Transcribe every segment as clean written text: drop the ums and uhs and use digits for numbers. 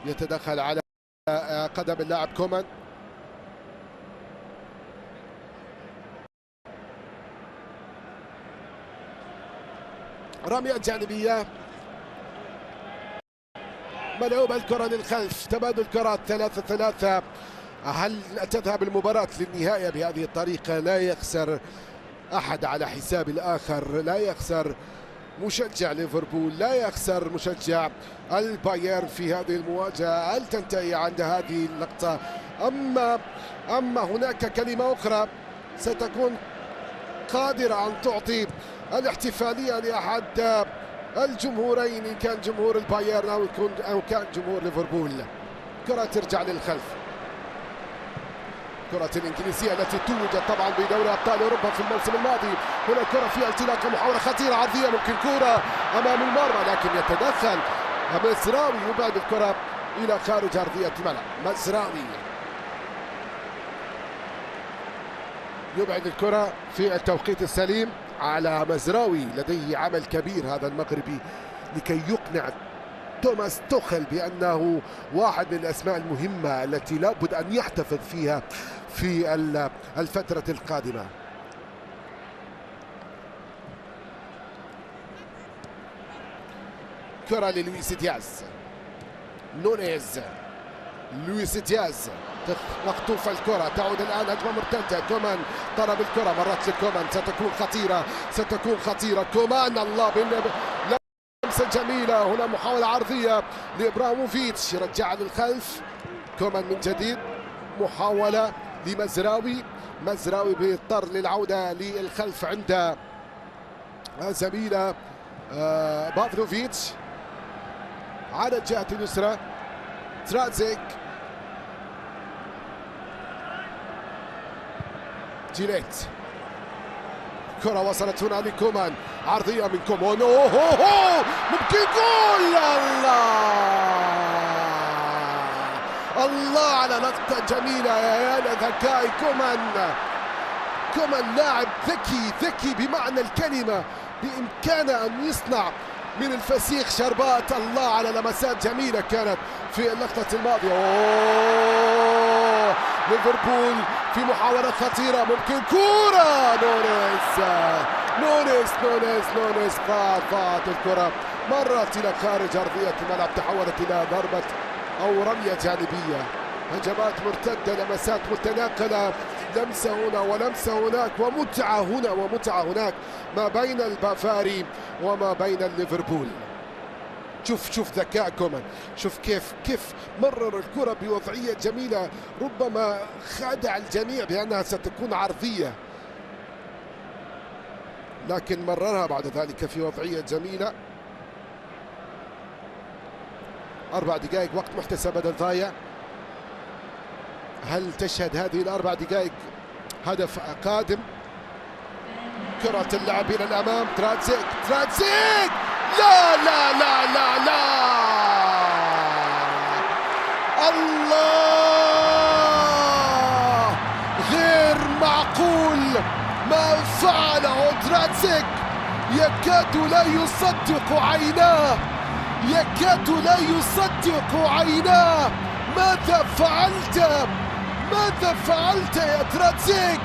يتدخل على قدم اللاعب كومان. رمية جانبية ملعوبة الكرة للخلف، تبادل كرات 3-3. هل تذهب المباراة للنهاية بهذه الطريقة؟ لا يخسر أحد على حساب الآخر، لا يخسر مشجع ليفربول، لا يخسر مشجع البايرن في هذه المواجهة. هل تنتهي عند هذه اللقطة أما هناك كلمة أخرى ستكون قادرة أن تعطي الاحتفالية لأحد الجمهورين، إن كان جمهور البايرن أو كان جمهور ليفربول. كرة ترجع للخلف، كرة الإنجليزية التي توجد طبعا بدوري أبطال أوروبا في الموسم الماضي. هنا كرة فيها انطلاقة، محاولة خطيرة عرضية، ممكن كرة أمام المرمى لكن يتدخل مزراوي يبعد الكرة إلى خارج أرضية الملعب. مزراوي يبعد الكرة في التوقيت السليم على مزراوي. لديه عمل كبير هذا المغربي لكي يقنع توماس توخل بأنه واحد من الأسماء المهمة التي لابد أن يحتفظ فيها في الفترة القادمة. كرة للويس دياز، نونيز، لويس دياز مخطوفة الكرة، تعود الآن هجمة مرتدة. كومان طلب الكرة، مرت لكومان، ستكون خطيرة. كومان الله لمسة جميلة، هنا محاولة عرضية لإبراهيموفيتش، رجعها للخلف. كومان من جديد، محاولة لمزراوي، مزراوي بيضطر للعودة للخلف عند زميله بافلوفيتش. على الجهة اليسرى ترازيك، جيليت، كرة وصلت هنا لكومان، عرضية من كومان، ممكن جول. الله على لقطة جميلة يا ذكاء كومان لاعب ذكي بمعنى الكلمة، بإمكانه أن يصنع من الفسيخ شربات. الله على لمسات جميلة كانت في اللقطة الماضية. ليفربول في محاولة خطيرة، ممكن كرة نونيز فات الكرة، مرت إلى خارج أرضية الملعب، تحولت إلى ضربة أو رمية جانبية. هجمات مرتدة، لمسات متناقلة، لمسة هنا ولمسة هناك، ومتعة هنا ومتعة هناك ما بين البافاري وما بين الليفربول. شوف ذكاء كومان، شوف كيف مرر الكرة بوضعية جميلة، ربما خادع الجميع بأنها ستكون عرضية لكن مررها بعد ذلك في وضعية جميلة. 4 دقائق وقت محتسب بدل ضايع. هل تشهد هذه ال4 دقائق هدف قادم؟ كرة اللعب إلى الأمام، تراتزيك لا الله، غير معقول ما فعله تراتزيك، يكاد لا يصدق عيناه. ماذا فعلت يا تراتزيك؟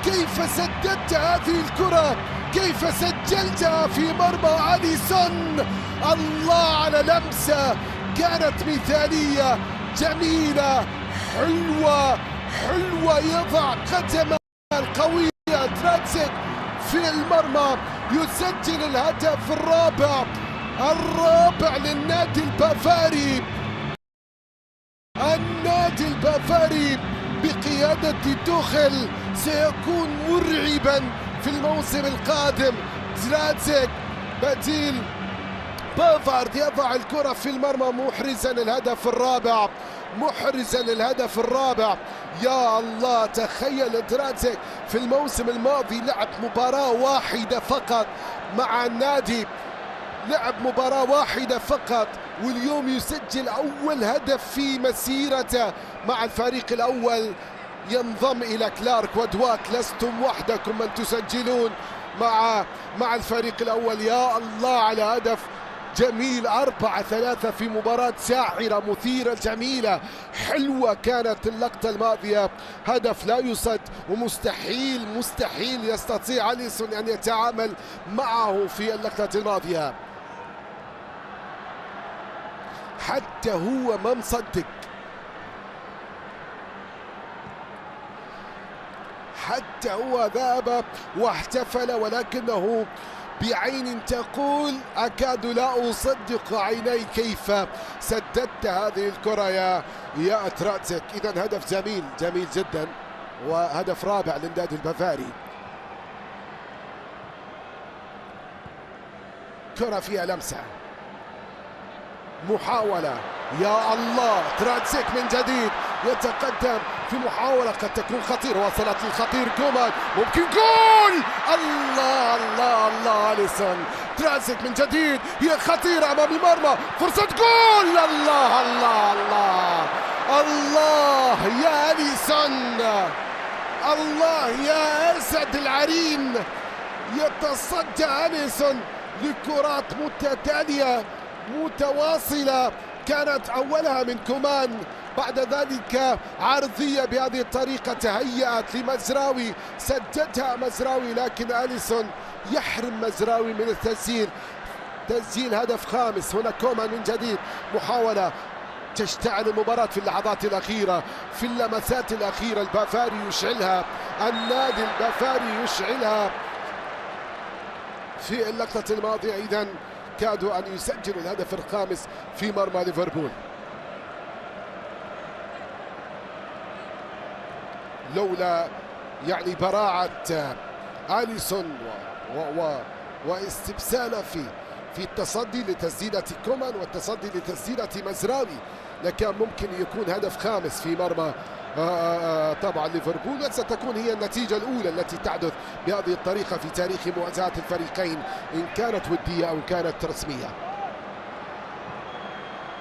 كيف سددت هذه الكرة؟ كيف سجلتها في مرمى أليسون؟ الله على لمسة كانت مثالية جميلة حلوة، يضع قدمه القوية تراتزيك في المرمى، يسجل الهدف الرابع للنادي البافاري. النادي البافاري بقيادة توخل سيكون مرعبا في الموسم القادم. تراتزيك بديل بافارد يضع الكرة في المرمى، محرزا الهدف الرابع. يا الله، تخيل تراتزيك في الموسم الماضي لعب مباراة واحدة فقط مع النادي، واليوم يسجل أول هدف في مسيرته مع الفريق الأول، ينضم إلى كلارك ودواك. لستم وحدكم من تسجلون مع الفريق الأول. يا الله على هدف جميل. 4-3 في مباراة ساحرة مثيرة جميلة حلوة كانت اللقطة الماضية. هدف لا يصد ومستحيل يستطيع أليسون أن يتعامل معه في اللقطة الماضية. حتى هو ما مصدق، حتى هو ذهب واحتفل، ولكنه بعين تقول أكاد لا أصدق عيني كيف سددت هذه الكرة يا تراتزيك. إذا هدف جميل جدا، وهدف رابع للنادي البافاري. كرة فيها لمسة، محاولة، يا الله تراتزيك من جديد يتقدم في محاولة قد تكون خطيرة، وصلت للخطير كومان، ممكن جول. الله الله الله أليسون. تراتزيك من جديد، هي خطيرة أمام المرمى، فرصة جول. الله الله الله الله يا أليسون، الله يا أسد العرين. يتصدى أليسون لكرات متتالية متواصلة، كانت أولها من كومان، بعد ذلك عرضية بهذه الطريقة تهيأت لمزراوي، سددها مزراوي، لكن أليسون يحرم مزراوي من التسجيل. تسجيل هدف خامس. هنا كومان من جديد، محاولة، تشتعل المباراة في اللحظات الأخيرة، في اللمسات الأخيرة. البافاري يشعلها، النادي البافاري يشعلها في اللقطة الماضية. إذن كادوا أن يسجلوا الهدف الخامس في مرمى ليفربول. لولا يعني براعة أليسون واستبساله في التصدي لتسديدة كومان والتصدي لتسديدة مزراوي، لكان ممكن يكون هدف خامس في مرمى طبعا ليفربول. ستكون هي النتيجة الأولى التي تحدث بهذه الطريقة في تاريخ مواجهات الفريقين، إن كانت ودية أو إن كانت رسمية.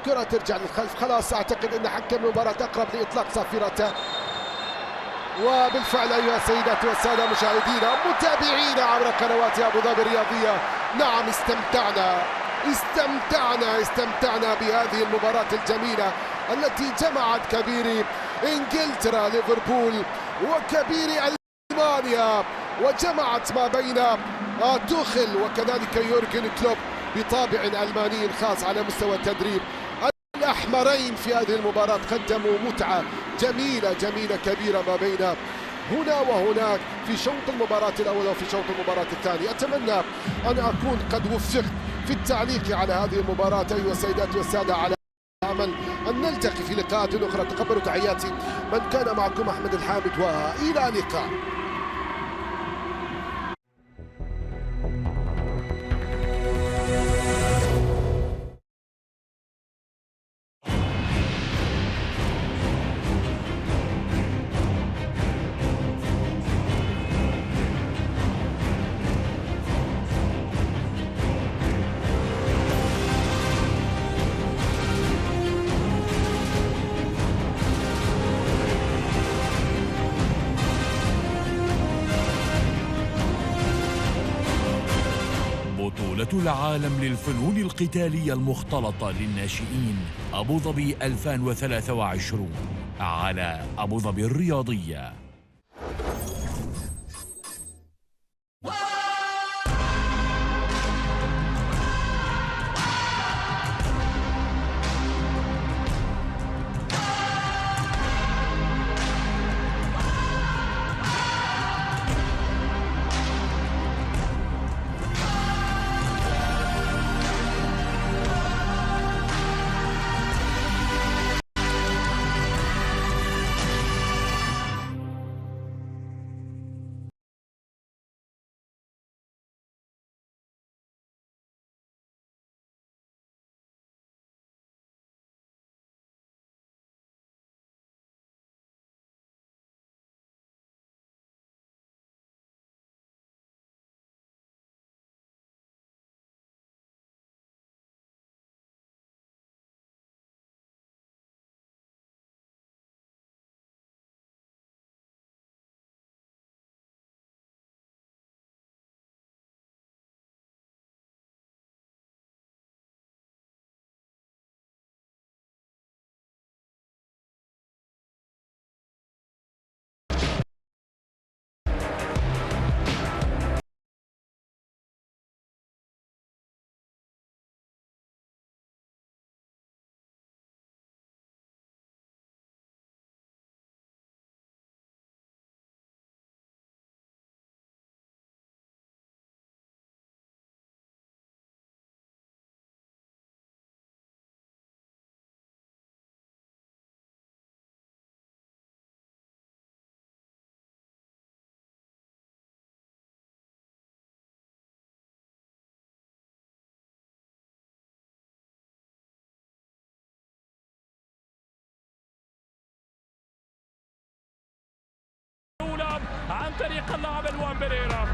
كرة ترجع للخلف، خلاص أعتقد أن حكم المباراة أقرب لإطلاق صافرته. وبالفعل أيها السيدات والسادة مشاهدينا متابعينا عبر قنوات أبو ظبي الرياضية، نعم استمتعنا بهذه المباراة الجميلة التي جمعت كبيري إنجلترا ليفربول وكبيري ألمانيا، وجمعت ما بين توخل وكذلك يورجن كلوب بطابع ألماني خاص على مستوى التدريب. الأحمرين في هذه المباراة قدموا متعة جميلة كبيرة ما بين هنا وهناك في شوط المباراة الأول وفي شوط المباراة الثاني. أتمنى أن أكون قد وفقت في التعليق على هذه المباراة أيها السيدات والسادة، على أمل أن نلتقي في لقاءات أخرى. تقبلوا تحياتي من كان معكم أحمد الحامد، وإلى اللقاء. بطولة العالم للفنون القتالية المختلطة للناشئين أبو ظبي 2023 على أبو ظبي الرياضية. طريق اللاعب الوان بيريرا.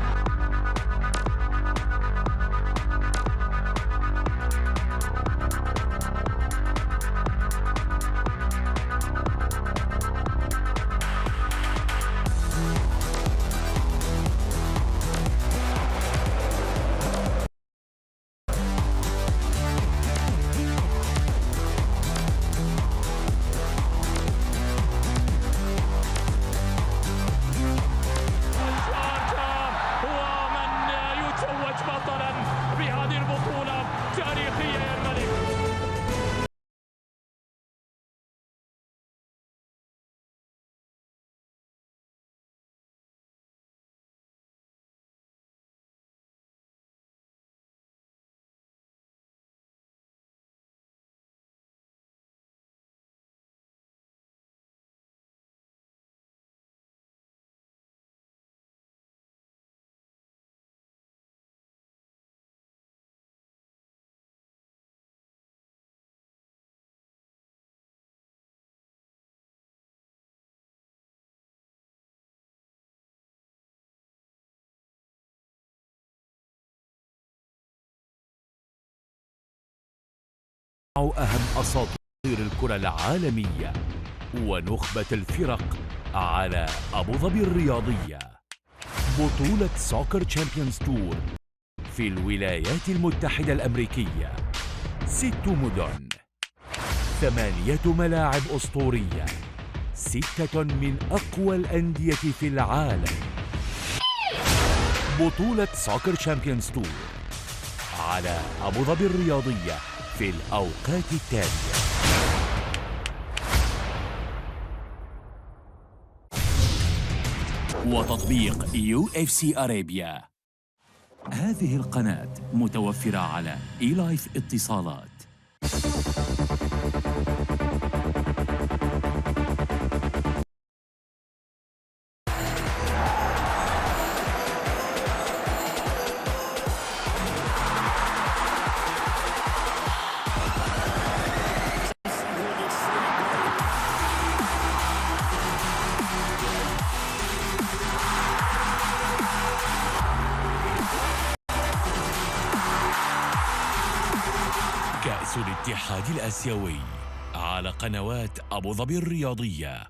أهم أساطير الكرة العالمية ونخبة الفرق على أبوظبي الرياضية. بطولة سوكر تشامبيونز تور في الولايات المتحدة الأمريكية. 6 مدن، 8 ملاعب أسطورية، 6 من أقوى الأندية في العالم. بطولة سوكر تشامبيونز تور على أبوظبي الرياضية في الأوقات التالية. وتطبيق UFC أرابيا. هذه القناة متوفرة على إيلايف اتصالات. كأس الاتحاد الآسيوي على قنوات أبوظبي الرياضية.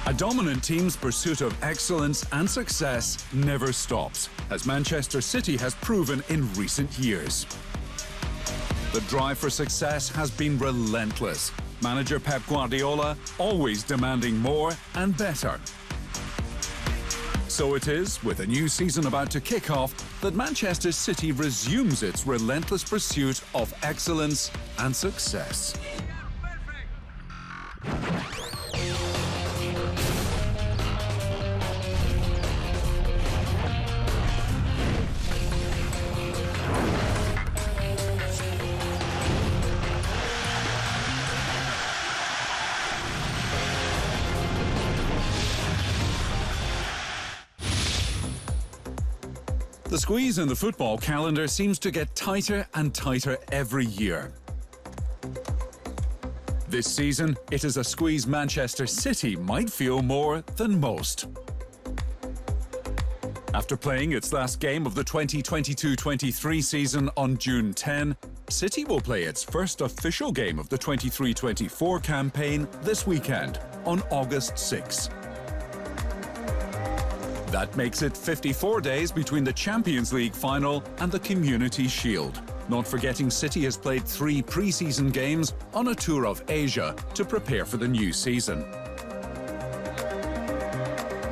A dominant team's pursuit of excellence and success never stops, as Manchester City has proven in recent years. The drive for success has been relentless. Manager Pep Guardiola always demanding more and better. So it is, with a new season about to kick off, that Manchester City resumes its relentless pursuit of excellence and success. The squeeze in the football calendar seems to get tighter and tighter every year. This season, it is a squeeze Manchester City might feel more than most. After playing its last game of the 2022-23 season on June 10, City will play its first official game of the 23-24 campaign this weekend on August 6. That makes it 54 days between the Champions League final and the Community Shield. Not forgetting City has played 3 pre-season games on a tour of Asia to prepare for the new season,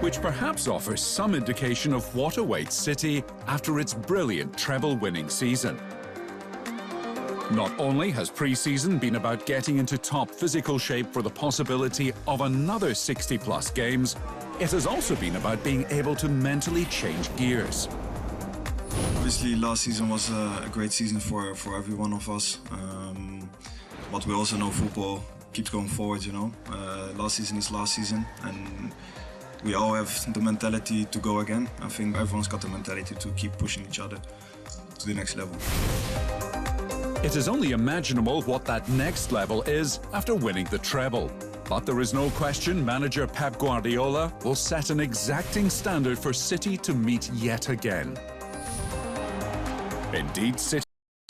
which perhaps offers some indication of what awaits City after its brilliant treble-winning season. Not only has pre-season been about getting into top physical shape for the possibility of another 60-plus games, it has also been about being able to mentally change gears. Obviously, last season was a great season for every one of us. But we also know football keeps going forward, you know. Last season is last season, and we all have the mentality to go again. I think everyone's got the mentality to keep pushing each other to the next level. It is only imaginable what that next level is after winning the treble. But there is no question manager Pep Guardiola will set an exacting standard for City to meet yet again. Indeed, City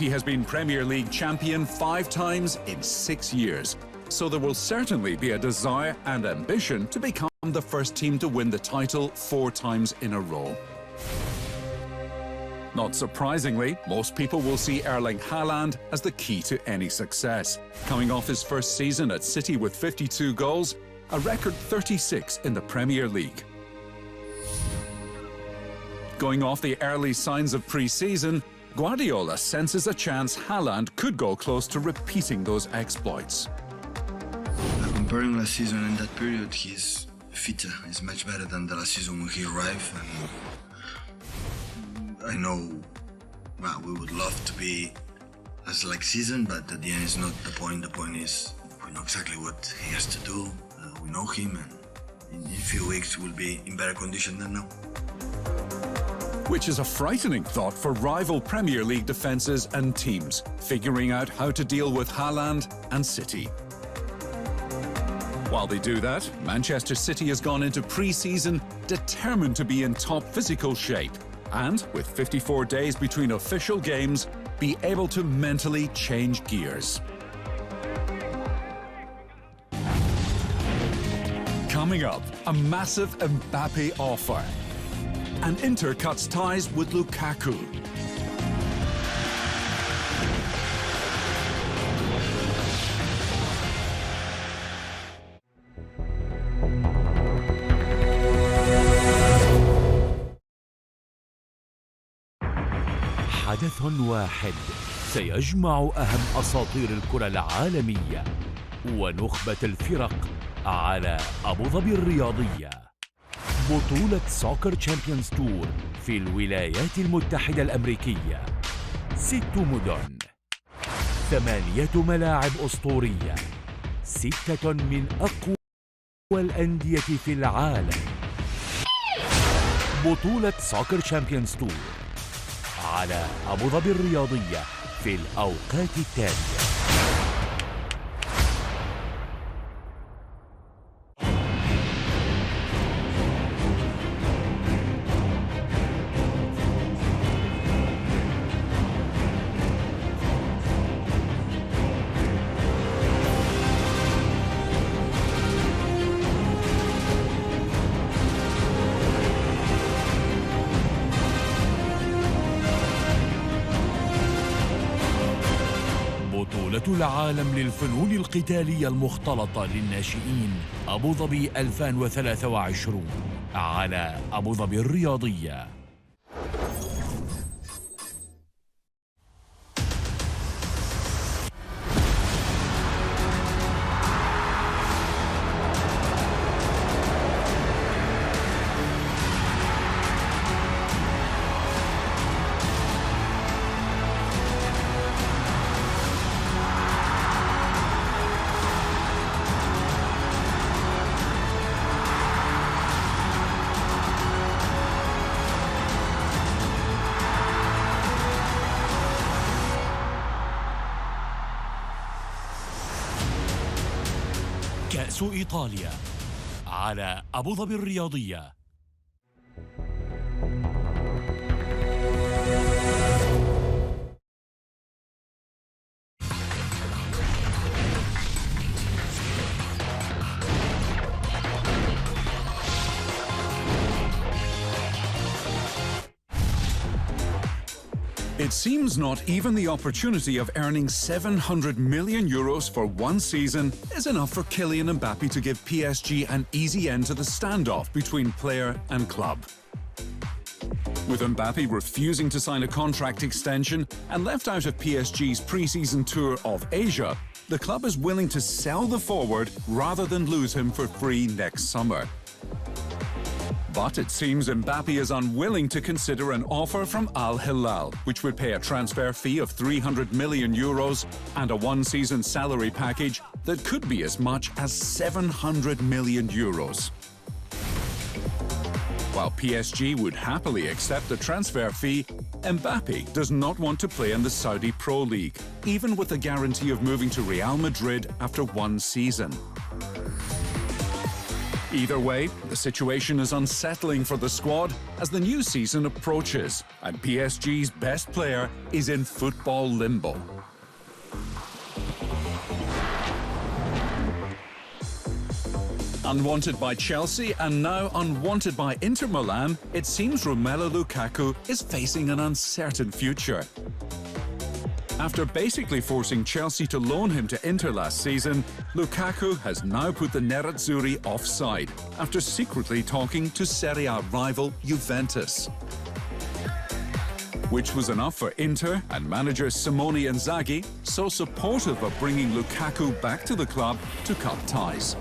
has been Premier League champion 5 times in 6 years. So there will certainly be a desire and ambition to become the first team to win the title 4 times in a row. Not surprisingly, most people will see Erling Haaland as the key to any success. Coming off his first season at City with 52 goals, a record 36 in the Premier League. Going off the early signs of pre-season, Guardiola senses a chance Haaland could go close to repeating those exploits. Comparing last season in that period, he's fitter. He's much better than the last season when he arrived. And I know, well, we would love to be as like season, but at the end, it's not the point. The point is we know exactly what he has to do. We know him, and in a few weeks we'll be in better condition than now. Which is a frightening thought for rival Premier League defences and teams, figuring out how to deal with Haaland and City. While they do that, Manchester City has gone into pre-season determined to be in top physical shape, and with 54 days between official games, be able to mentally change gears. Coming up, a massive Mbappe offer. And Inter cuts ties with Lukaku. حدث واحد سيجمع أهم أساطير الكرة العالمية ونخبة الفرق على أبوظبي الرياضية. بطولة سوكر تشامبيونز تور في الولايات المتحدة الأمريكية. 6 مدن، 8 ملاعب أسطورية، 6 من أقوى الأندية في العالم. بطولة سوكر تشامبيونز تور على أبوظبي الرياضية في الأوقات التالية. بطولة العالم للفنون القتالية المختلطة للناشئين أبوظبي 2023 على أبوظبي الرياضية. كأس إيطاليا على أبو ظبي الرياضية. It seems not even the opportunity of earning 700 million euros for one season is enough for Kylian Mbappe to give PSG an easy end to the standoff between player and club. With Mbappe refusing to sign a contract extension and left out of PSG's pre-season tour of Asia, the club is willing to sell the forward rather than lose him for free next summer. But it seems Mbappe is unwilling to consider an offer from Al Hilal, which would pay a transfer fee of 300 million euros and a one-season salary package that could be as much as 700 million euros. While PSG would happily accept the transfer fee, Mbappe does not want to play in the Saudi Pro League, even with the guarantee of moving to Real Madrid after one season. Either way, the situation is unsettling for the squad as the new season approaches, and PSG's best player is in football limbo. Unwanted by Chelsea and now unwanted by Inter Milan, it seems Romelu Lukaku is facing an uncertain future. After basically forcing Chelsea to loan him to Inter last season, Lukaku has now put the Nerazzurri offside after secretly talking to Serie A rival Juventus. Which was enough for Inter and manager Simone Inzaghi, so supportive of bringing Lukaku back to the club, to cut ties.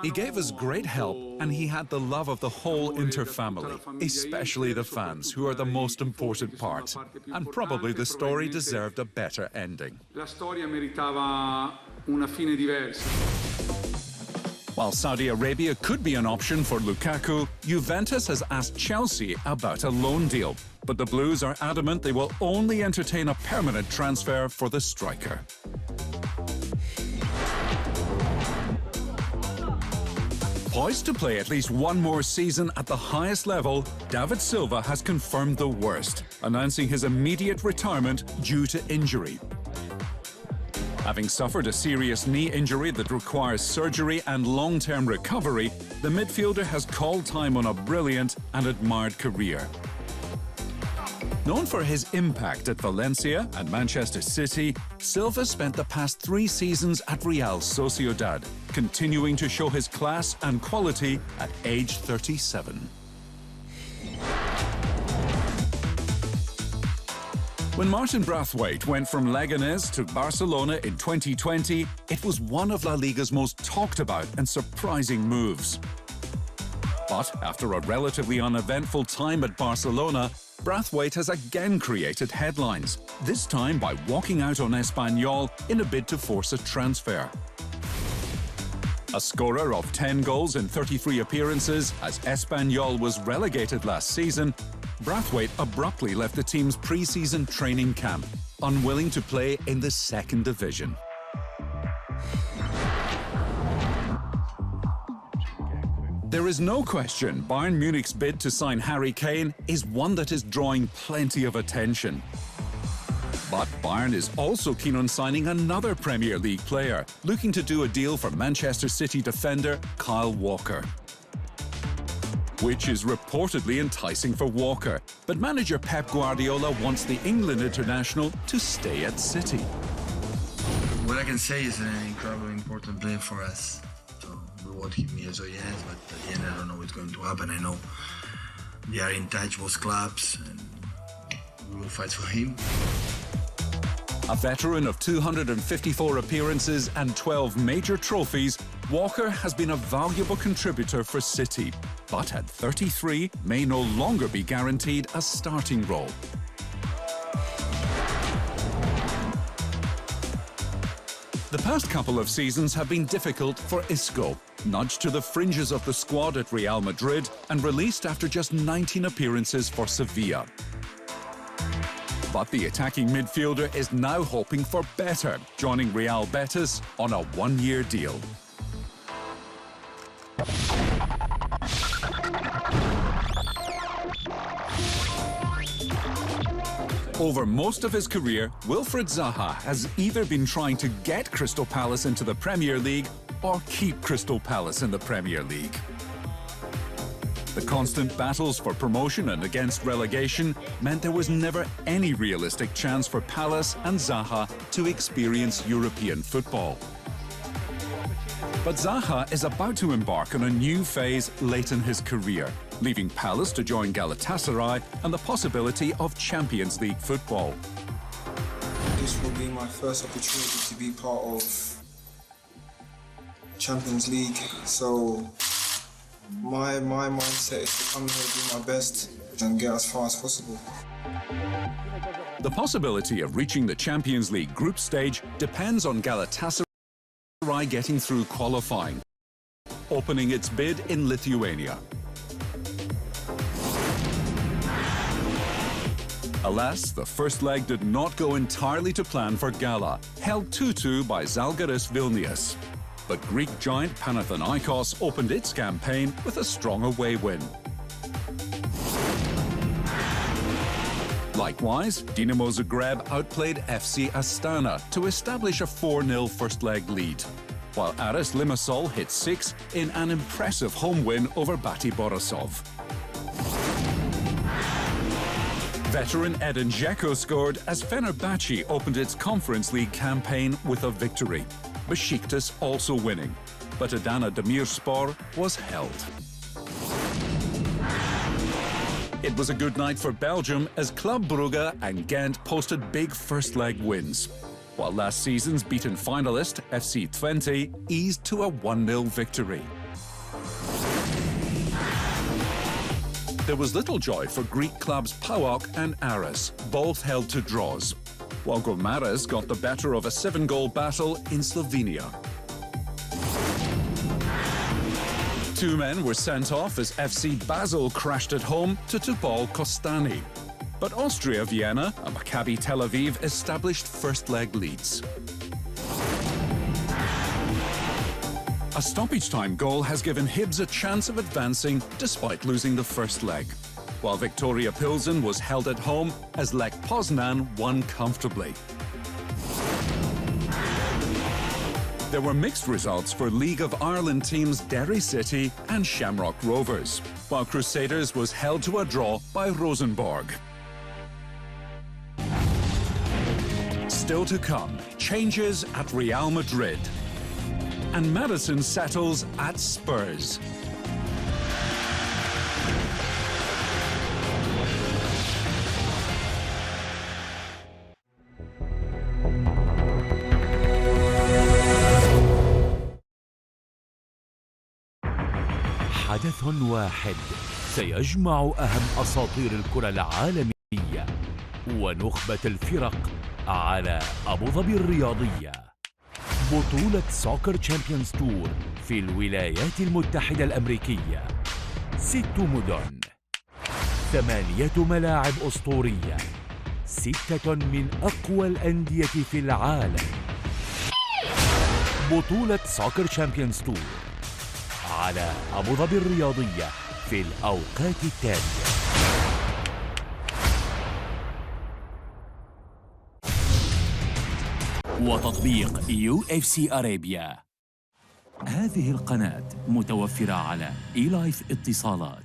He gave us great help and he had the love of the whole Inter family, especially the fans, who are the most important part. And probably the story deserved a better ending. While Saudi Arabia could be an option for Lukaku, Juventus has asked Chelsea about a loan deal. But the Blues are adamant they will only entertain a permanent transfer for the striker. Poised to play at least one more season at the highest level, David Silva has confirmed the worst, announcing his immediate retirement due to injury. Having suffered a serious knee injury that requires surgery and long-term recovery, the midfielder has called time on a brilliant and admired career. Known for his impact at Valencia and Manchester City, Silva spent the past 3 seasons at Real Sociedad, continuing to show his class and quality at age 37. When Martin Braithwaite went from Leganés to Barcelona in 2020, it was one of La Liga's most talked about and surprising moves. But after a relatively uneventful time at Barcelona, Braithwaite has again created headlines, this time by walking out on Espanyol in a bid to force a transfer. A scorer of 10 goals in 33 appearances as Espanyol was relegated last season, Braithwaite abruptly left the team's pre-season training camp, unwilling to play in the second division. There is no question Bayern Munich's bid to sign Harry Kane is one that is drawing plenty of attention. But Bayern is also keen on signing another Premier League player, looking to do a deal for Manchester City defender Kyle Walker. Which is reportedly enticing for Walker, but manager Pep Guardiola wants the England international to stay at City. What I can say is an incredibly important player for us. We want him yes or yes, but at the end I don't know what's going to happen. I know we are in touch with clubs and we will fight for him. A veteran of 254 appearances and 12 major trophies, Walker has been a valuable contributor for City, but at 33 may no longer be guaranteed a starting role. The past couple of seasons have been difficult for Isco, nudged to the fringes of the squad at Real Madrid and released after just 19 appearances for Sevilla. But the attacking midfielder is now hoping for better, joining Real Betis on a one-year deal. Over most of his career, Wilfried Zaha has either been trying to get Crystal Palace into the Premier League or keep Crystal Palace in the Premier League. The constant battles for promotion and against relegation meant there was never any realistic chance for Palace and Zaha to experience European football. But Zaha is about to embark on a new phase late in his career, leaving Palace to join Galatasaray and the possibility of Champions League football. This will be my first opportunity to be part of Champions League, so my mindset is to come here, do my best and get as far as possible. The possibility of reaching the Champions League group stage depends on Galatasaray getting through qualifying, opening its bid in Lithuania. Alas, the first leg did not go entirely to plan for Gala, held 2-2 by Žalgiris Vilnius. But Greek giant Panathinaikos opened its campaign with a strong away win. Likewise, Dinamo Zagreb outplayed FC Astana to establish a 4-0 first-leg lead, while Aris Limassol hit 6 in an impressive home win over Bati Borisov. Veteran Edin Dzeko scored as Fenerbahce opened its Conference League campaign with a victory. Besiktas also winning, but Adana Demirspor was held. It was a good night for Belgium as Club Brugge and Ghent posted big first-leg wins, while last season's beaten finalist FC Twente eased to a 1-0 victory. There was little joy for Greek clubs PAOK and Aris, both held to draws, while Gomares got the better of a 7-goal battle in Slovenia. 2 men were sent off as FC Basel crashed at home to Topol Kostani. But Austria Vienna and Maccabi Tel Aviv established first-leg leads. A stoppage-time goal has given Hibs a chance of advancing despite losing the first leg, while Victoria Pilsen was held at home as Lech Poznan won comfortably. There were mixed results for League of Ireland teams Derry City and Shamrock Rovers, while Crusaders was held to a draw by Rosenborg. Still to come, changes at Real Madrid. And Madison settles at Spurs. حدث واحد سيجمع أهم أساطير الكرة العالمية ونخبة الفرق على أبو ظبي الرياضية. بطولة سوكر تشامبيونز تور في الولايات المتحدة الأمريكية. 6 مدن، 8 ملاعب أسطورية، 6 من أقوى الأندية في العالم. بطولة سوكر تشامبيونز تور على أبو ظبي الرياضية في الأوقات التالية. وتطبيق UFC أرابيا. هذه القناة متوفرة على إيلايف اتصالات.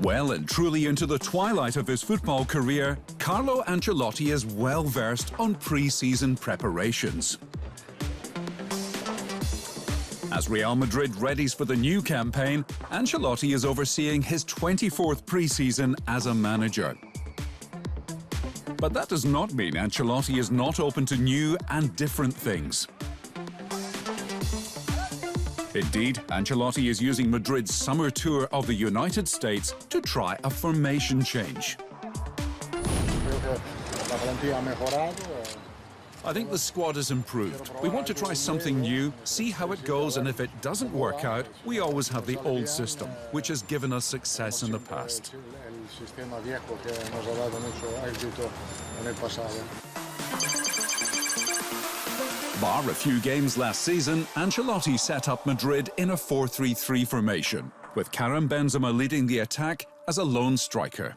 Well and truly into the twilight of his football career, Carlo Ancelotti is well versed on pre-season preparations. As Real Madrid readies for the new campaign, Ancelotti is overseeing his 24th pre-season as a manager. But that does not mean Ancelotti is not open to new and different things. Indeed, Ancelotti is using Madrid's summer tour of the United States to try a formation change. I think the squad has improved. We want to try something new, see how it goes, and if it doesn't work out, we always have the old system, which has given us success in the past. Bar a few games last season, Ancelotti set up Madrid in a 4-3-3 formation, with Karim Benzema leading the attack as a lone striker.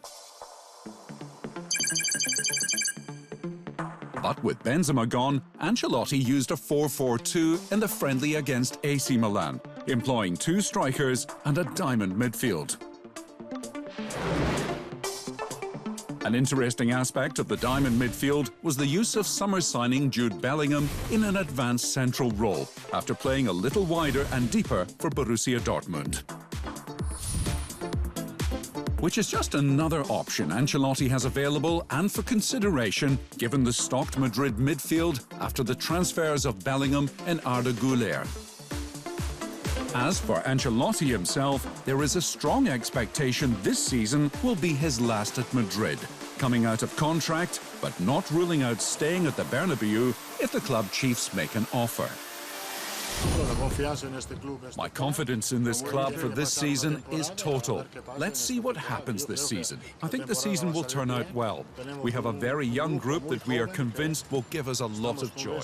But with Benzema gone, Ancelotti used a 4-4-2 in the friendly against AC Milan, employing 2 strikers and a diamond midfield. An interesting aspect of the diamond midfield was the use of summer signing Jude Bellingham in an advanced central role, after playing a little wider and deeper for Borussia Dortmund. Which is just another option Ancelotti has available and for consideration, given the stocked Madrid midfield after the transfers of Bellingham and Arda Güler. As for Ancelotti himself, there is a strong expectation this season will be his last at Madrid, coming out of contract, but not ruling out staying at the Bernabeu if the club chiefs make an offer. My confidence in this club for this season is total. Let's see what happens this season. I think the season will turn out well. We have a very young group that we are convinced will give us a lot of joy.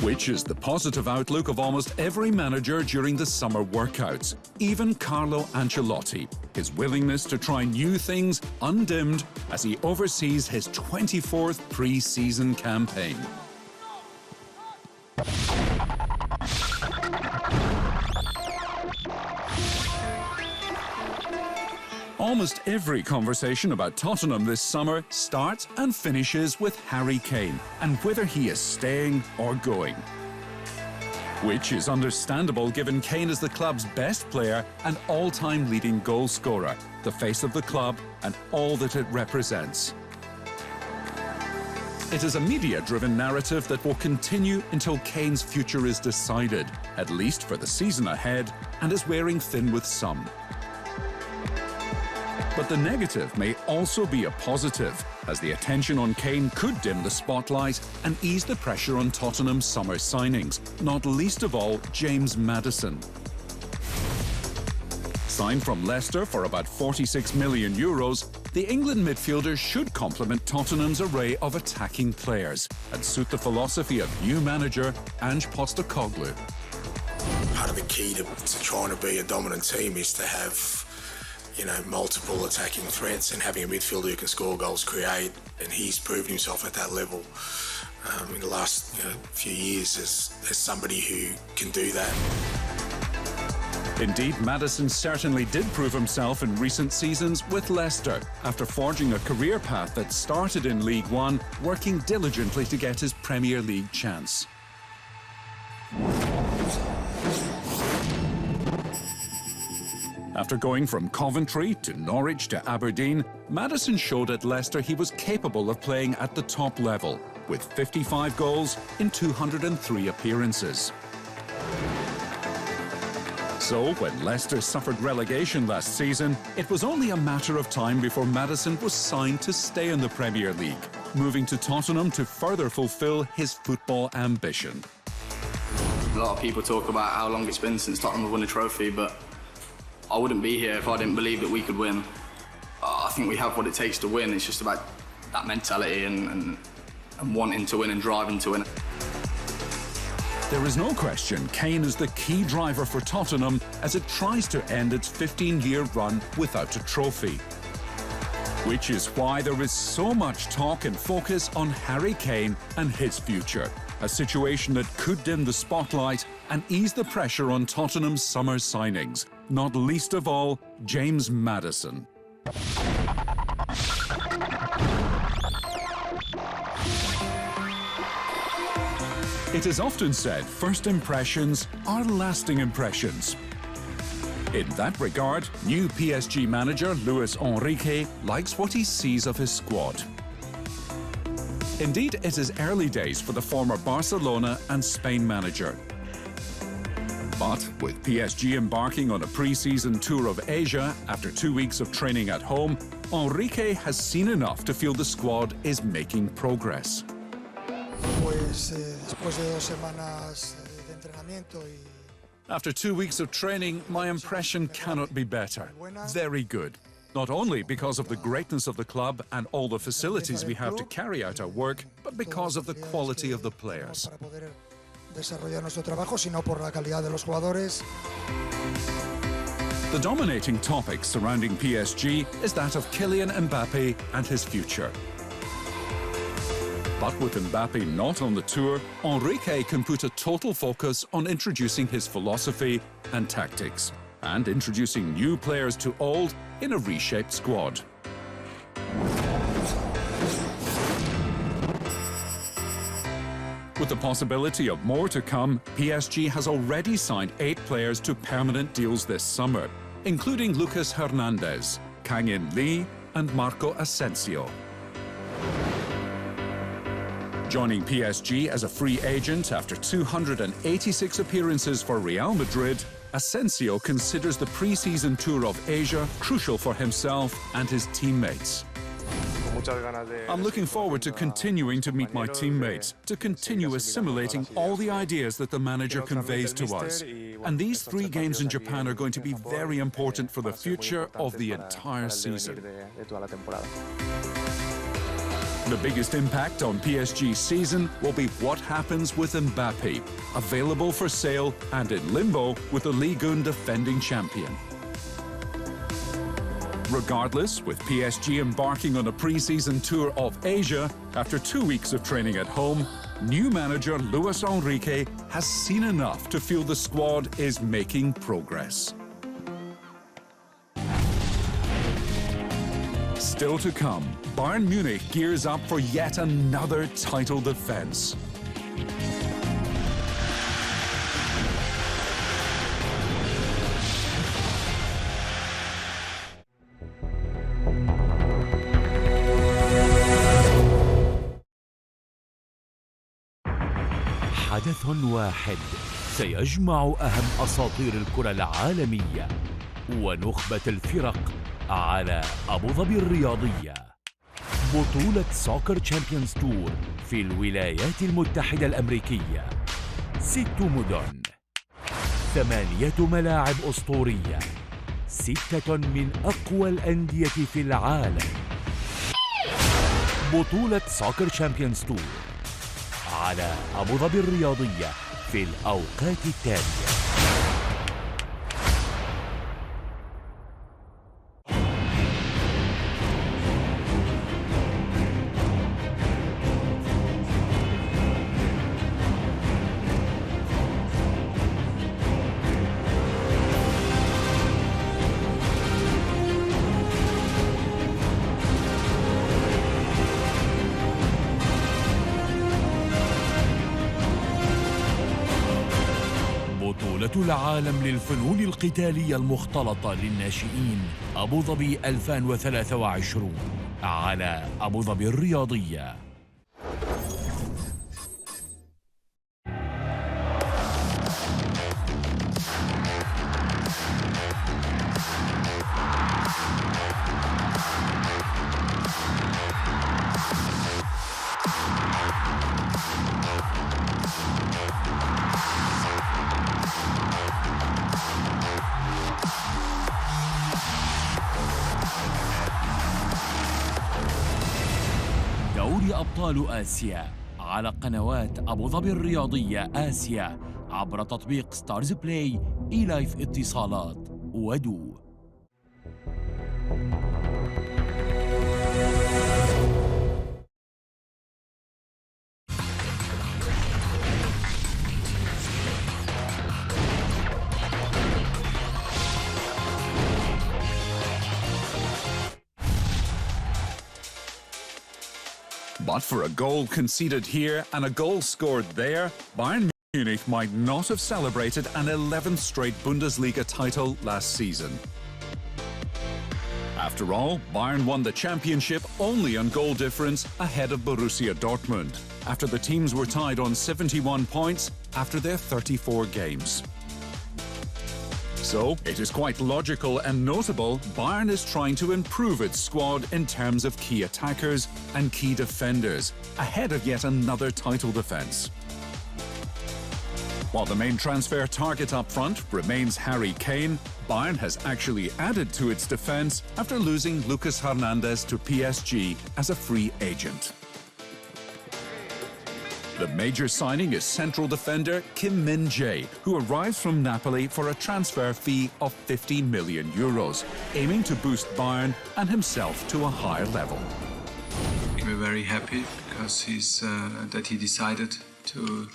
Which is the positive outlook of almost every manager during the summer workouts, even Carlo Ancelotti, his willingness to try new things undimmed as he oversees his 24th pre-season campaign. Almost every conversation about Tottenham this summer starts and finishes with Harry Kane and whether he is staying or going. Which is understandable given Kane is the club's best player and all-time leading goal scorer, the face of the club and all that it represents. It is a media-driven narrative that will continue until Kane's future is decided, at least for the season ahead, and is wearing thin with some. But the negative may also be a positive, as the attention on Kane could dim the spotlight and ease the pressure on Tottenham's summer signings, not least of all James Maddison. Signed from Leicester for about €46 million, the England midfielder should complement Tottenham's array of attacking players and suit the philosophy of new manager Ange Postecoglou. Part of the key to trying to be a dominant team is to have, multiple attacking threats and having a midfielder who can score goals, create, and he's proven himself at that level in the last few years as somebody who can do that. Indeed, Maddison certainly did prove himself in recent seasons with Leicester, after forging a career path that started in League One, working diligently to get his Premier League chance. After going from Coventry to Norwich to Aberdeen, Maddison showed at Leicester he was capable of playing at the top level, with 55 goals in 203 appearances. So, when Leicester suffered relegation last season, it was only a matter of time before Maddison was signed to stay in the Premier League, moving to Tottenham to further fulfil his football ambition. A lot of people talk about how long it's been since Tottenham have won a trophy, but I wouldn't be here if I didn't believe that we could win. I think we have what it takes to win. It's just about that mentality and wanting to win and driving to win. There is no question Kane is the key driver for Tottenham as it tries to end its 15-year run without a trophy. Which is why there is so much talk and focus on Harry Kane and his future. A situation that could dim the spotlight and ease the pressure on Tottenham's summer signings, not least of all, James Maddison. It is often said first impressions are lasting impressions. In that regard, new PSG manager Luis Enrique likes what he sees of his squad. Indeed, it is early days for the former Barcelona and Spain manager. But with PSG embarking on a pre-season tour of Asia after 2 weeks of training at home, Enrique has seen enough to feel the squad is making progress. After 2 weeks of training, my impression cannot be better. Very good. Not only because of the greatness of the club and all the facilities we have to carry out our work, but because of the quality of the players. The dominating topic surrounding PSG is that of Kylian Mbappe and his future. But with Mbappe not on the tour, Enrique can put a total focus on introducing his philosophy and tactics, and introducing new players to old in a reshaped squad. With the possibility of more to come, PSG has already signed 8 players to permanent deals this summer, including Lucas Hernandez, Kang-in Lee and Marco Asensio. Joining PSG as a free agent after 286 appearances for Real Madrid, Asensio considers the pre-season tour of Asia crucial for himself and his teammates. I'm looking forward to continuing to meet my teammates, to continue assimilating all the ideas that the manager conveys to us. And these 3 games in Japan are going to be very important for the future of the entire season. The biggest impact on PSG's season will be what happens with Mbappe, available for sale and in limbo with the Ligue 1 defending champion. Regardless, with PSG embarking on a pre-season tour of Asia after 2 weeks of training at home, new manager Luis Enrique has seen enough to feel the squad is making progress. Still to come, Bayern Munich gears up for yet another title defense. حدث واحد سيجمع أهم أساطير الكرة العالمية ونخبة الفرق على أبوظبي الرياضية. بطولة سوكر تشامبيونز تور في الولايات المتحدة الأمريكية. 6 مدن، 8 ملاعب أسطورية، 6 من أقوى الأندية في العالم. بطولة سوكر تشامبيونز تور على أبوظبي الرياضية في الأوقات التالية. بطولة العالم للفنون القتالية المختلطة للناشئين أبوظبي 2023 على أبوظبي الرياضية. دوري أبطال آسيا على قنوات أبوظبي الرياضية آسيا عبر تطبيق ستارز بلاي إيلايف اتصالات ودو. But for a goal conceded here and a goal scored there, Bayern Munich might not have celebrated an 11th straight Bundesliga title last season. After all, Bayern won the championship only on goal difference ahead of Borussia Dortmund, after the teams were tied on 71 points after their 34 games. So, it is quite logical and notable Bayern is trying to improve its squad in terms of key attackers and key defenders, ahead of yet another title defence. While the main transfer target up front remains Harry Kane, Bayern has actually added to its defence after losing Lucas Hernandez to PSG as a free agent. The major signing is central defender Kim Min-jae, who arrives from Napoli for a transfer fee of €50 million, aiming to boost Bayern and himself to a higher level. We're very happy because that he decided to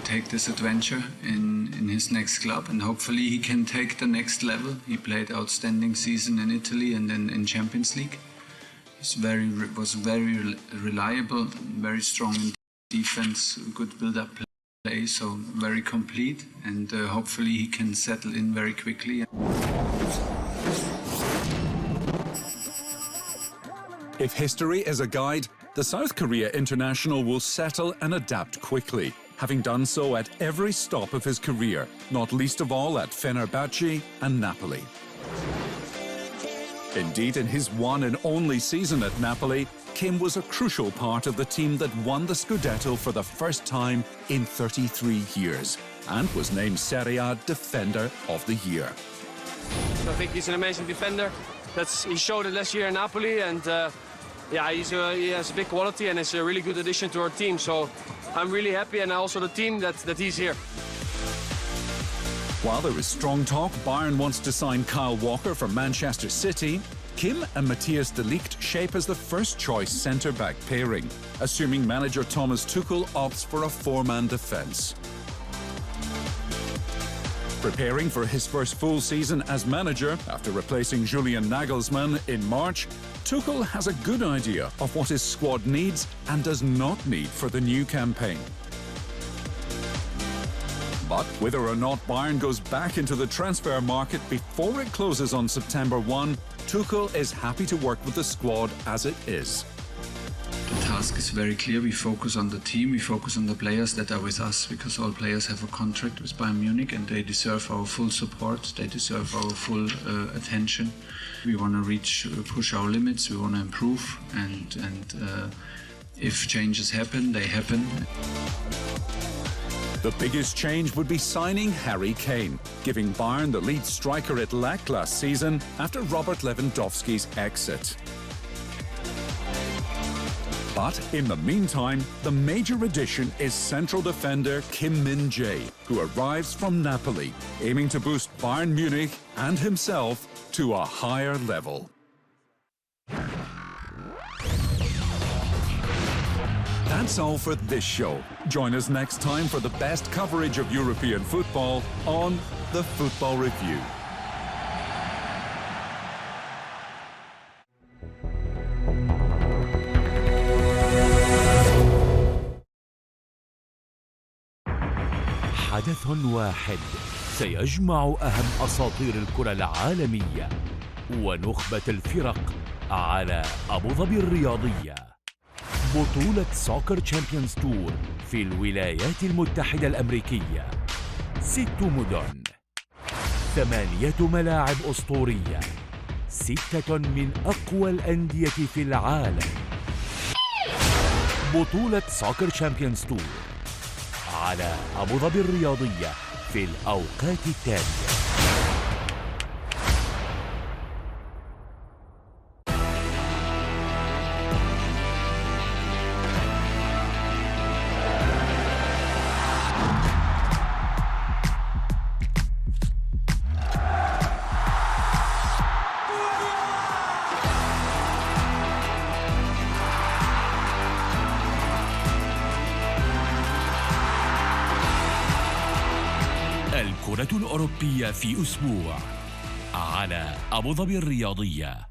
take this adventure in his next club, and hopefully he can take the next level. He played outstanding season in Italy and then in Champions League. Was very reliable, very strong in defense, good build-up play, so very complete, and hopefully he can settle in very quickly. If history is a guide, the South Korea international will settle and adapt quickly, having done so at every stop of his career, not least of all at Fenerbahce and Napoli. Indeed, in his one and only season at Napoli, Kim was a crucial part of the team that won the Scudetto for the first time in 33 years and was named Serie A Defender of the Year. I think he's an amazing defender. He showed it last year in Napoli, and yeah, he has a big quality and is a really good addition to our team. So I'm really happy, and also the team that he's here. While there is strong talk Bayern wants to sign Kyle Walker from Manchester City, Kim and Matthias de Ligt shape as the first-choice centre-back pairing, assuming manager Thomas Tuchel opts for a four-man defence. Preparing for his first full season as manager after replacing Julian Nagelsmann in March, Tuchel has a good idea of what his squad needs and does not need for the new campaign. But whether or not Bayern goes back into the transfer market before it closes on September 1, Tuchel is happy to work with the squad as it is. The task is very clear. We focus on the team, we focus on the players that are with us, because all players have a contract with Bayern Munich and they deserve our full support, they deserve our full attention. We want to push our limits, we want to improve, and if changes happen, they happen. The biggest change would be signing Harry Kane, giving Bayern the lead striker it lacked last season after Robert Lewandowski's exit. But in the meantime, the major addition is central defender Kim Min-jae, who arrives from Napoli, aiming to boost Bayern Munich and himself to a higher level. That's all for this show. Join us next time for the best coverage of European football on The Football Review. حدث واحد سيجمع أهم أساطير الكرة العالمية ونخبة الفرق على أبوظبي الرياضية. بطولة سوكر تشامبيونز تور في الولايات المتحدة الأمريكية. 6 مدن، 8 ملاعب أسطورية، 6 من أقوى الأندية في العالم. بطولة سوكر تشامبيونز تور على أبوظبي الرياضية في الأوقات التالية. الكرة الأوروبية في أسبوع على أبوظبي الرياضية.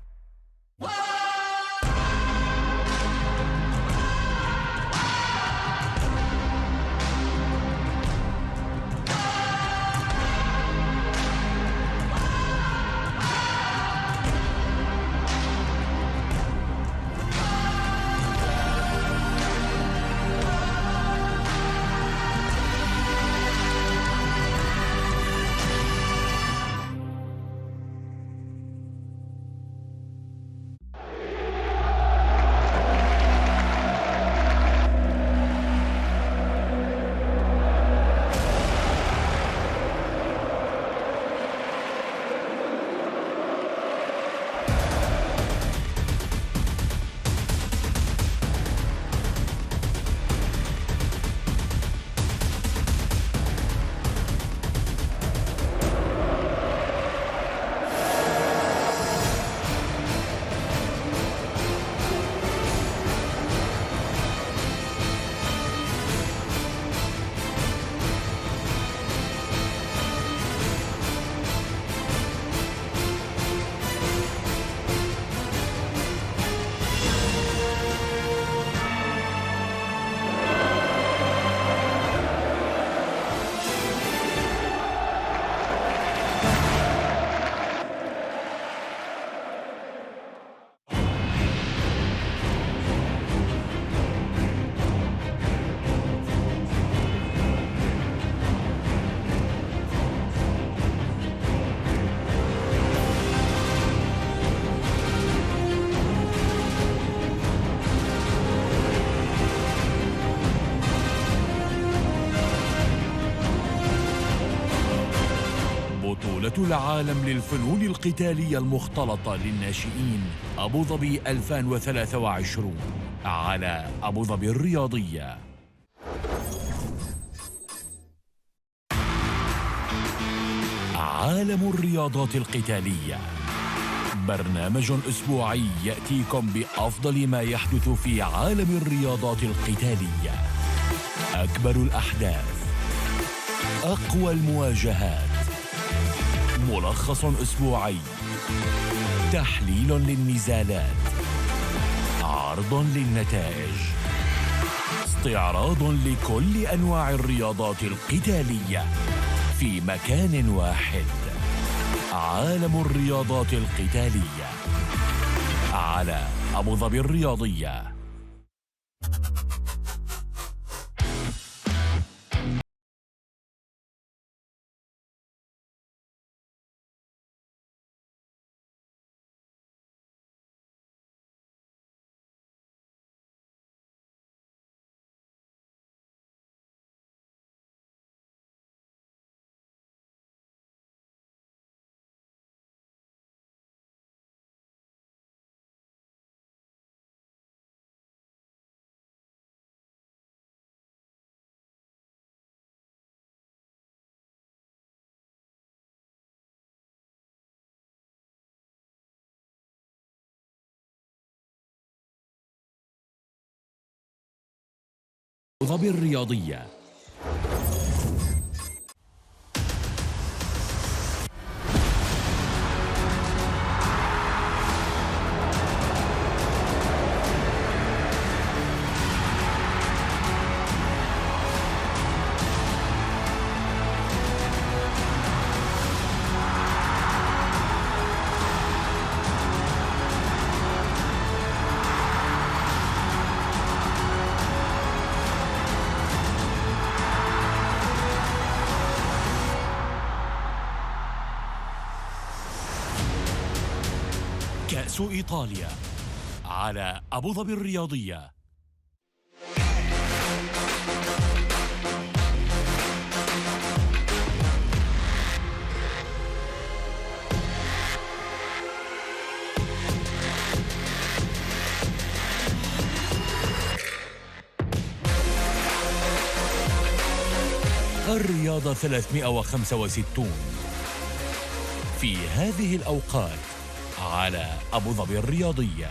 بطولة العالم للفنون القتالية المختلطة للناشئين أبو ظبي 2023 على أبو ظبي الرياضية. عالم الرياضات القتالية، برنامج أسبوعي يأتيكم بأفضل ما يحدث في عالم الرياضات القتالية، أكبر الأحداث، أقوى المواجهات، ملخص أسبوعي، تحليل للنزالات، عرض للنتائج، استعراض لكل أنواع الرياضات القتالية في مكان واحد. عالم الرياضات القتالية على أبو ظبي الرياضية. أبو ظبي الرياضية. كأس إيطاليا على أبو ظبي الرياضية. الرياضة 365 في هذه الأوقات على أبو ظبي الرياضية.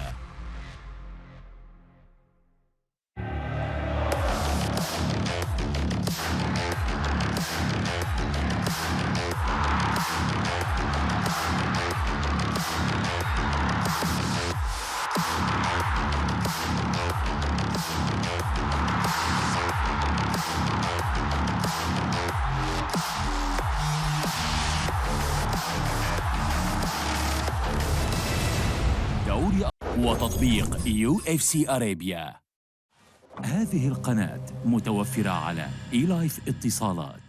وتطبيق UFC أرابيا. هذه القناة متوفرة على إيلايف اتصالات.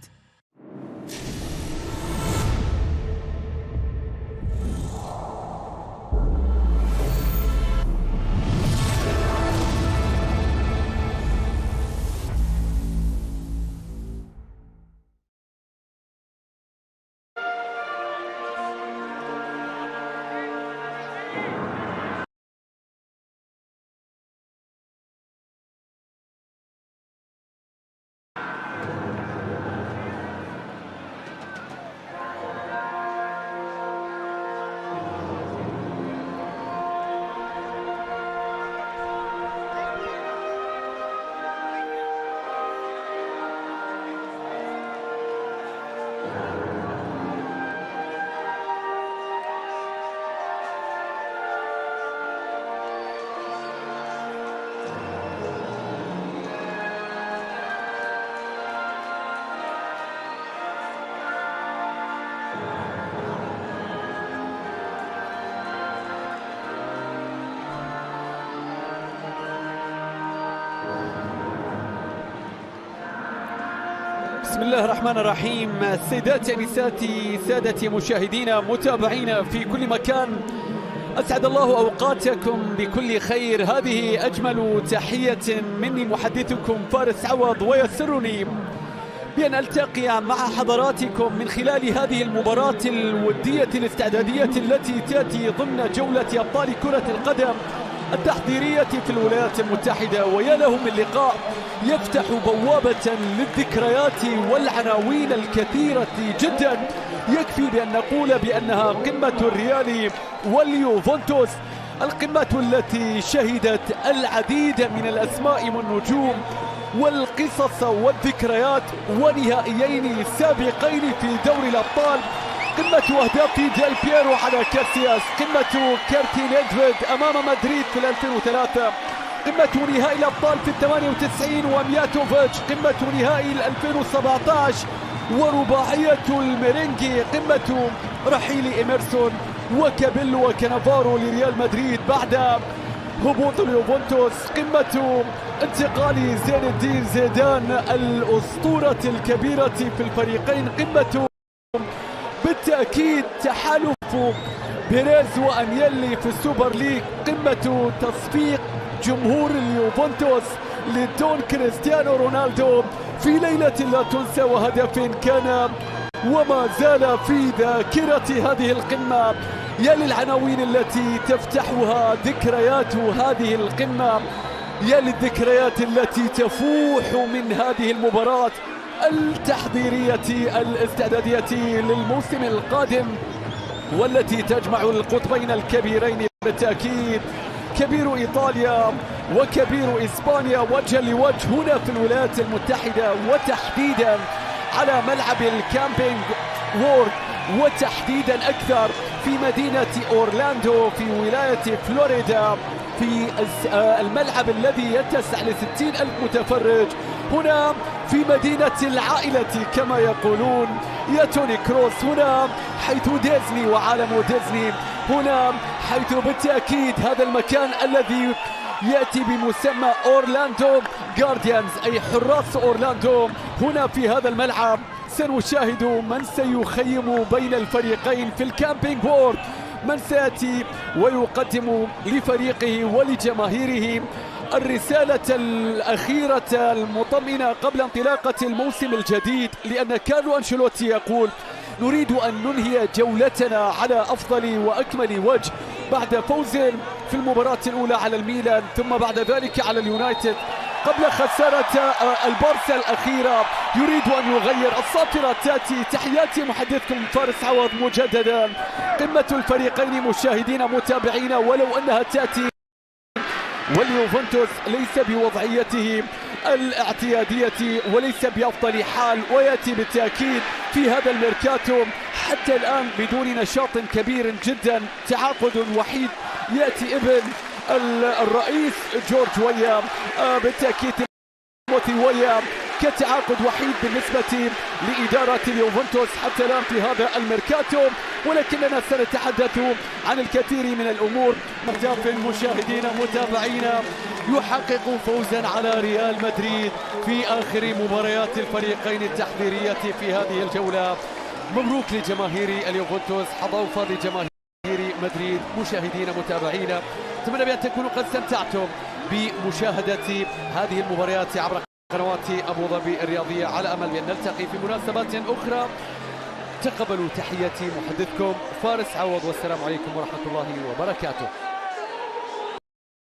بسم الله الرحمن الرحيم. سيداتي نساتي سادتي مشاهدينا متابعينا في كل مكان، أسعد الله أوقاتكم بكل خير. هذه أجمل تحية مني محدثكم فارس عوض، ويسرني بأن ألتقي مع حضراتكم من خلال هذه المباراة الودية الاستعدادية التي تأتي ضمن جولة أبطال كرة القدم التحضيرية في الولايات المتحدة. ويا له من لقاء يفتح بوابة للذكريات والعناوين الكثيرة جدا. يكفي بأن نقول بأنها قمة الريال واليوفنتوس، القمة التي شهدت العديد من الأسماء والنجوم والقصص والذكريات ونهائيين سابقين في دوري الأبطال. قمة أهداف ديل بييرو على كاسياس، قمة كارتي نيدفيد أمام مدريد في 2003، قمة نهائي الأبطال في 98 ومياتوفيتش، قمة نهائي 2017 ورباعية الميرينجي، قمة رحيل إميرسون وكابيلو وكانافارو لريال مدريد بعد هبوط اليوفنتوس، قمة انتقال زين الدين زيدان الأسطورة الكبيرة في الفريقين، قمة بالتأكيد تحالف بيريز وأنيلي في السوبر ليج، قمة تصفيق جمهور اليوفنتوس لدون كريستيانو رونالدو في ليلة لا تنسى وهدف كان وما زال في ذاكرة هذه القمة. يا للعناوين التي تفتحها ذكريات هذه القمة، يا للذكريات التي تفوح من هذه المباراة التحضيرية الاستعدادية للموسم القادم، والتي تجمع القطبين الكبيرين بالتأكيد، كبير إيطاليا وكبير إسبانيا وجها لوجه هنا في الولايات المتحدة، وتحديدا على ملعب الكامبينج وورد، وتحديدا أكثر في مدينة أورلاندو في ولاية فلوريدا، في الملعب الذي يتسع ل60,000 متفرج، هنا في مدينة العائلة كما يقولون يا توني كروس، هنا حيث ديزني وعالم ديزني، هنا حيث بالتأكيد هذا المكان الذي يأتي بمسمى أورلاندو جارديانز أي حراس أورلاندو. هنا في هذا الملعب سنشاهد من سيخيم بين الفريقين في الكامبينج وورد، من سيأتي ويقدم لفريقه ولجماهيره الرسالة الأخيرة المطمئنة قبل انطلاقة الموسم الجديد، لأن كارلو أنشيلوتي يقول نريد أن ننهي جولتنا على أفضل وأكمل وجه بعد فوز في المباراة الأولى على الميلان، ثم بعد ذلك على اليونايتد قبل خسارة البارسا الأخيرة. يريد أن يغير الصافرة تأتي. تحياتي محدثكم فارس عوض مجددا. قمة الفريقين مشاهدين متابعين، ولو أنها تأتي واليوفنتوس ليس بوضعيته الاعتيادية وليس بأفضل حال، ويأتي بالتأكيد في هذا الميركاتو حتى الآن بدون نشاط كبير جدا. تعاقد وحيد يأتي ابن الرئيس جورج ويا بالتأكيد ويا كتعاقد وحيد بالنسبة لإدارة اليوفنتوس حتى الآن في هذا الميركاتو، ولكننا سنتحدث عن الكثير من الأمور. أهداف مشاهدين متابعين يحقق فوزا على ريال مدريد في آخر مباريات الفريقين التحضيرية في هذه الجولة. مبروك لجماهير اليوفنتوس، حظوظ لجماهير مدريد. مشاهدين متابعين، أتمنى بأن تكونوا قد استمتعتم بمشاهدة هذه المباريات عبر قنوات أبو ظبي الرياضية، على أمل بأن نلتقي في مناسبات أخرى. تقبلوا تحياتي محدثكم فارس عوض، والسلام عليكم ورحمة الله وبركاته.